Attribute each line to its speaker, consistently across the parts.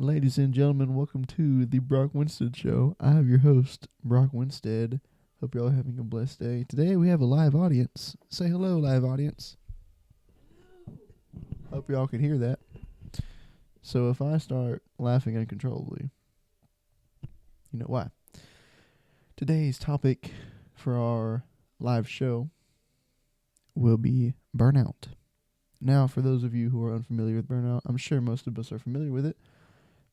Speaker 1: Ladies and gentlemen, welcome to the Brock Winstead Show. I have your host, Brock Winstead. Hope you're all having a blessed day. Today we have a live audience. Say hello, live audience. Hope y'all can hear that. So if I start laughing uncontrollably, you know why. Today's topic for our live show will be burnout. Now, for those of you who are unfamiliar with burnout, I'm sure most of us are familiar with it,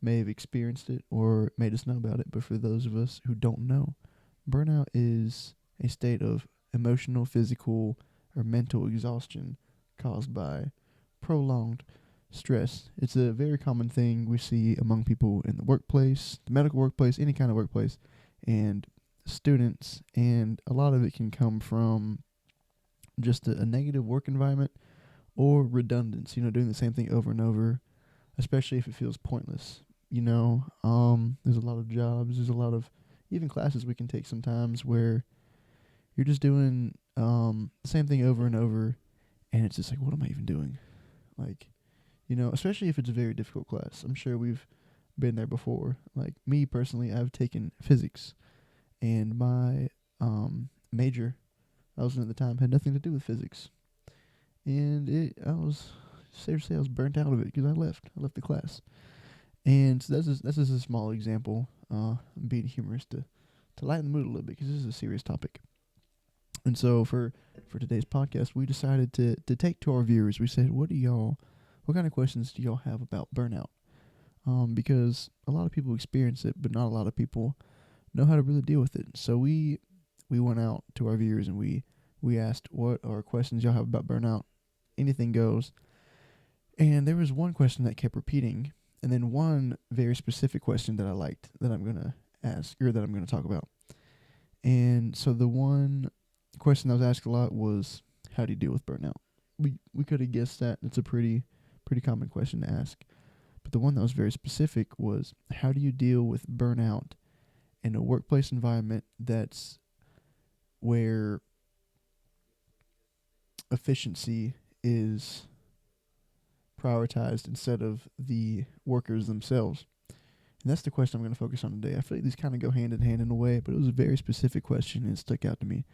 Speaker 1: may have experienced it, or may just know about it. But for those of us who don't know, burnout is a state of emotional, physical, or mental exhaustion caused by prolonged stress. It's a very common thing we see among people in the workplace, the medical workplace, any kind of workplace, and students. And a lot of it can come from just a negative work environment or redundance, doing the same thing over and over, especially if it feels pointless. There's a lot of jobs, there's a lot of even classes we can take sometimes where you're just doing the same thing over and over, and it's just like, what am I even doing? Especially if it's a very difficult class. I'm sure we've been there before. Like me personally, I've taken physics, and my major I was in at the time had nothing to do with physics. And I was safe to say I was burnt out of it because I left the class. And so that's just a small example. I'm being humorous to lighten the mood a little bit because this is a serious topic. And so for today's podcast, we decided to take to our viewers. We said, what kind of questions do y'all have about burnout? Because a lot of people experience it, but not a lot of people know how to really deal with it. So we went out to our viewers and we asked, what are questions y'all have about burnout? Anything goes. And there was one question that kept repeating, and then one very specific question that I liked that I'm going to ask, or that I'm going to talk about. And so the one question that was asked a lot was, how do you deal with burnout? We could have guessed that. It's a pretty common question to ask. But the one that was very specific was, how do you deal with burnout in a workplace environment that's where efficiency is prioritized instead of the workers themselves? And that's the question I'm going to focus on today. I feel like these kind of go hand in hand in a way, but it was a very specific question and it stuck out to me.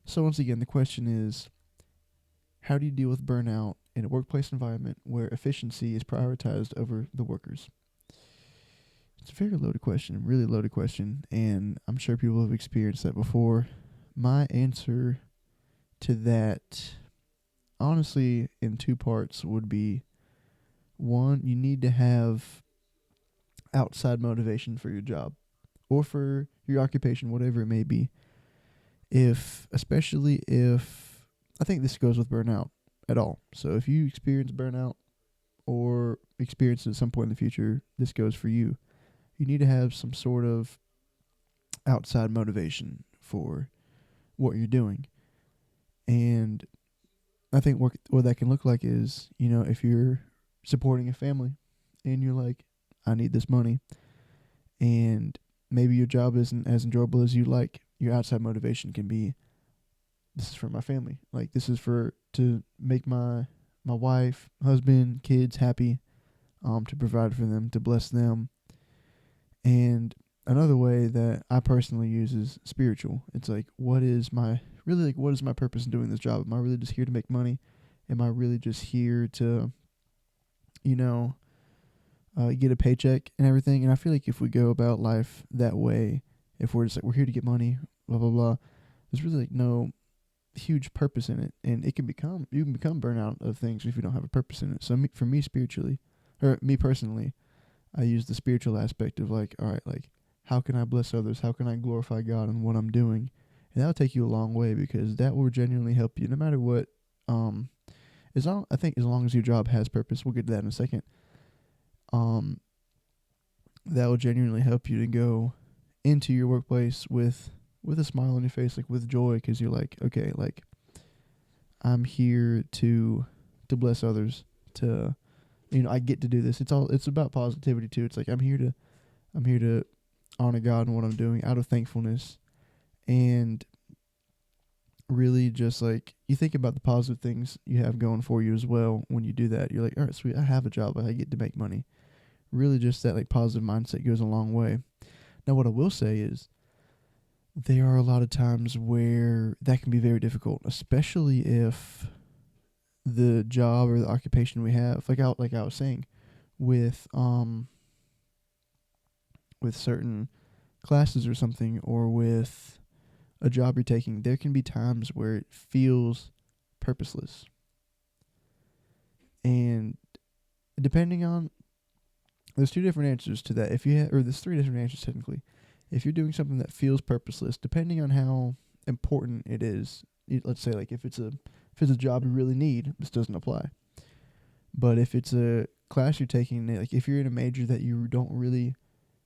Speaker 1: So once again, the question is, how do you deal with burnout in a workplace environment where efficiency is prioritized over the workers? It's a very loaded question, really loaded question, and I'm sure people have experienced that before. My answer to that, honestly, in two parts would be, one, you need to have outside motivation for your job or for your occupation, whatever it may be. Especially if, I think this goes with burnout at all. So if you experience burnout or experience it at some point in the future, this goes for you. You need to have some sort of outside motivation for what you're doing. And I think what that can look like is, if you're supporting a family and you're like, I need this money, and maybe your job isn't as enjoyable as you like, your outside motivation can be, this is for my family. Like, this is to make my wife, husband, kids happy, to provide for them, to bless them. And another way that I personally use is spiritual. It's like, what is my purpose in doing this job? Am I really just here to make money? Am I really just here to, get a paycheck and everything? And I feel like if we go about life that way, if we're just like, we're here to get money, blah, blah, blah, there's really no huge purpose in it. And you can become burnout of things if you don't have a purpose in it. So for me personally, I use the spiritual aspect of like, all right, like, how can I bless others? How can I glorify God in what I'm doing? And that'll take you a long way, because that will genuinely help you no matter what. I think as long as your job has purpose, we'll get to that in a second. That will genuinely help you to go into your workplace with a smile on your face, like with joy, because you're like, okay, like, I'm here to bless others, to, I get to do this. It's about positivity too. It's like, I'm here to honor God in what I'm doing out of thankfulness. And really just like, you think about the positive things you have going for you as well. When you do that, you're like, all right, sweet, I have a job, I get to make money. really just that like positive mindset goes a long way. Now, what I will say is there are a lot of times where that can be very difficult, especially if the job or the occupation we have, like I was saying, with certain classes or something, or with a job you're taking, there can be times where it feels purposeless. And depending on, there's two different answers to that. Or there's three different answers technically. If you're doing something that feels purposeless, depending on how important it is, let's say like if it's a job you really need, this doesn't apply. But if it's a class you're taking, like if you're in a major that you don't really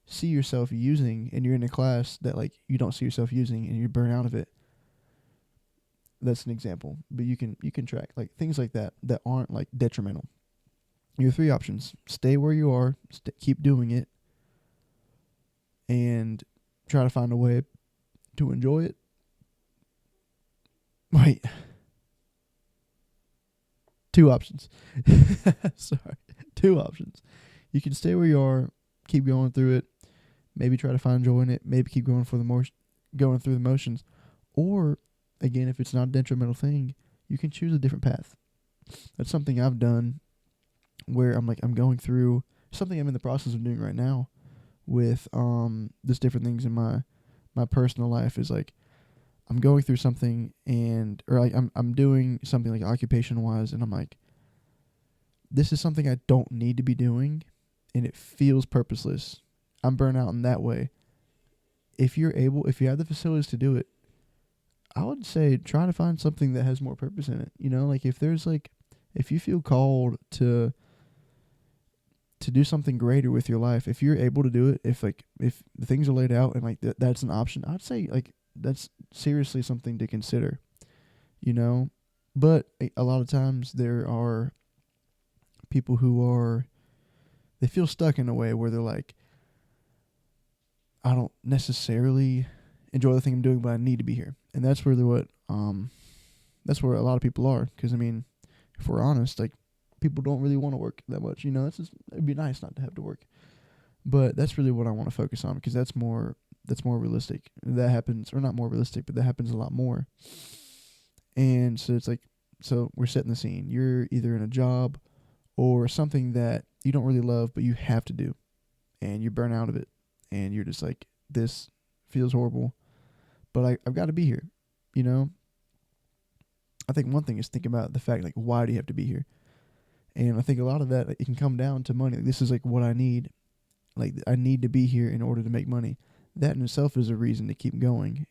Speaker 1: see yourself using, and you're in a class that like you don't see yourself using and you burn out of it, that's an example. But you can track like things like that aren't like detrimental. Your three options: stay where you are, keep doing it, and try to find a way to enjoy it. Wait. Two options. Sorry. Two options. You can stay where you are, keep going through it, maybe try to find joy in it, maybe keep going going through the motions. Or, again, if it's not a detrimental thing, you can choose a different path. That's something I've done where I'm going through something I'm in the process of doing right now with just different things in my personal life. Is like I'm going through something, or like I'm doing something like occupation wise, and I'm like, this is something I don't need to be doing, and it feels purposeless. I'm burnt out in that way. If you have the facilities to do it, I would say try to find something that has more purpose in it. Like if you feel called to do something greater with your life, if you're able to do it, if the things are laid out and like that's an option, I'd say like that's seriously something to consider. But a lot of times there are people who they feel stuck in a way where they're like, I don't necessarily enjoy the thing I'm doing, but I need to be here. And that's where that's where a lot of people are. Because I mean, if we're honest, like people don't really want to work that much. It'd be nice not to have to work. But that's really what I want to focus on, because that's more realistic. That happens, or not more realistic, but that happens a lot more. And so it's like, so we're setting the scene. You're either in a job or something that you don't really love, but you have to do, and you burn out of it, and you're just like, this feels horrible, but I've got to be here. I think one thing is think about the fact, like, why do you have to be here? And I think a lot of that, like, it can come down to money. Like, this is like what I need. Like, I need to be here in order to make money. That in itself is a reason to keep going,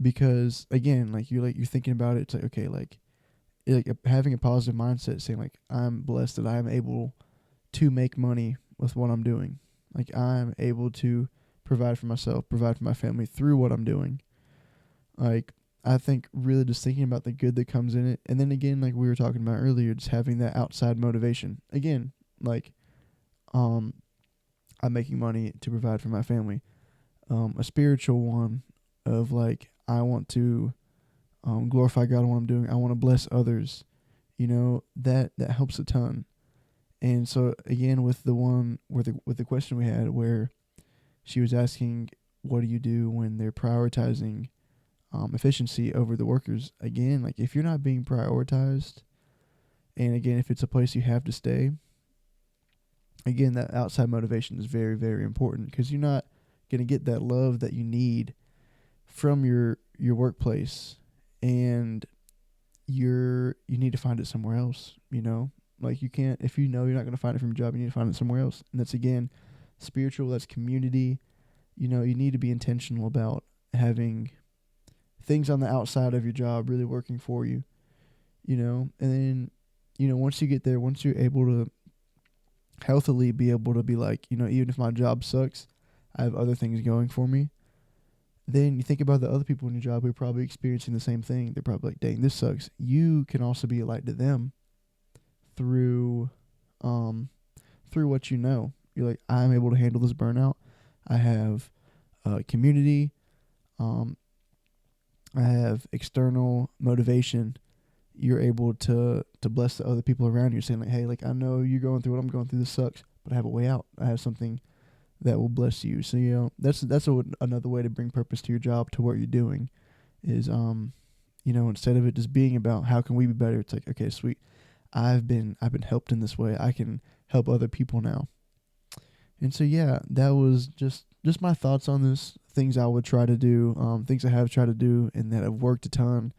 Speaker 1: because again, like you're thinking about it. It's like, okay, like having a positive mindset, saying like, I'm blessed that I'm able to make money with what I'm doing. Like, I'm able to provide for myself, provide for my family through what I'm doing. Like, I think really just thinking about the good that comes in it. And then again, like we were talking about earlier, just having that outside motivation. Again, like, I'm making money to provide for my family. A spiritual one of like, I want to glorify God in what I'm doing. I want to bless others. That helps a ton. And so again, with the question we had, where she was asking, what do you do when they're prioritizing efficiency over the workers? Again, like if you're not being prioritized, and again, if it's a place you have to stay, again, that outside motivation is very, very important, because you're not going to get that love that you need from your workplace, and you need to find it somewhere else. Like you can't, if you're not going to find it from your job, you need to find it somewhere else. And that's again spiritual, that's community. You need to be intentional about having things on the outside of your job really working for you. And then once you get there, once you're able to healthily be able to be like, even if my job sucks, I have other things going for me. Then you think about the other people in your job who are probably experiencing the same thing. They're probably like, dang, this sucks. You can also be a light to them through what you know. You're like, I'm able to handle this burnout. I have community. I have external motivation. You're able to bless the other people around you, saying like, hey, like, I know you're going through what I'm going through. This sucks, but I have a way out. I have something that will bless you. So that's another way to bring purpose to your job, to what you're doing, is instead of it just being about how can we be better, it's like, okay, sweet, I've been helped in this way. I can help other people now. And so yeah, that was just my thoughts on this. Things I would try to do, things I have tried to do, and that have worked a ton.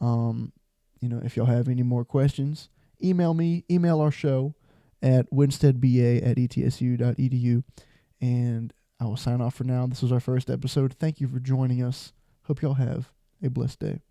Speaker 1: If y'all have any more questions, email our show at winsteadba@etsu.edu, and I will sign off for now. This was our first episode. Thank you for joining us. Hope y'all have a blessed day.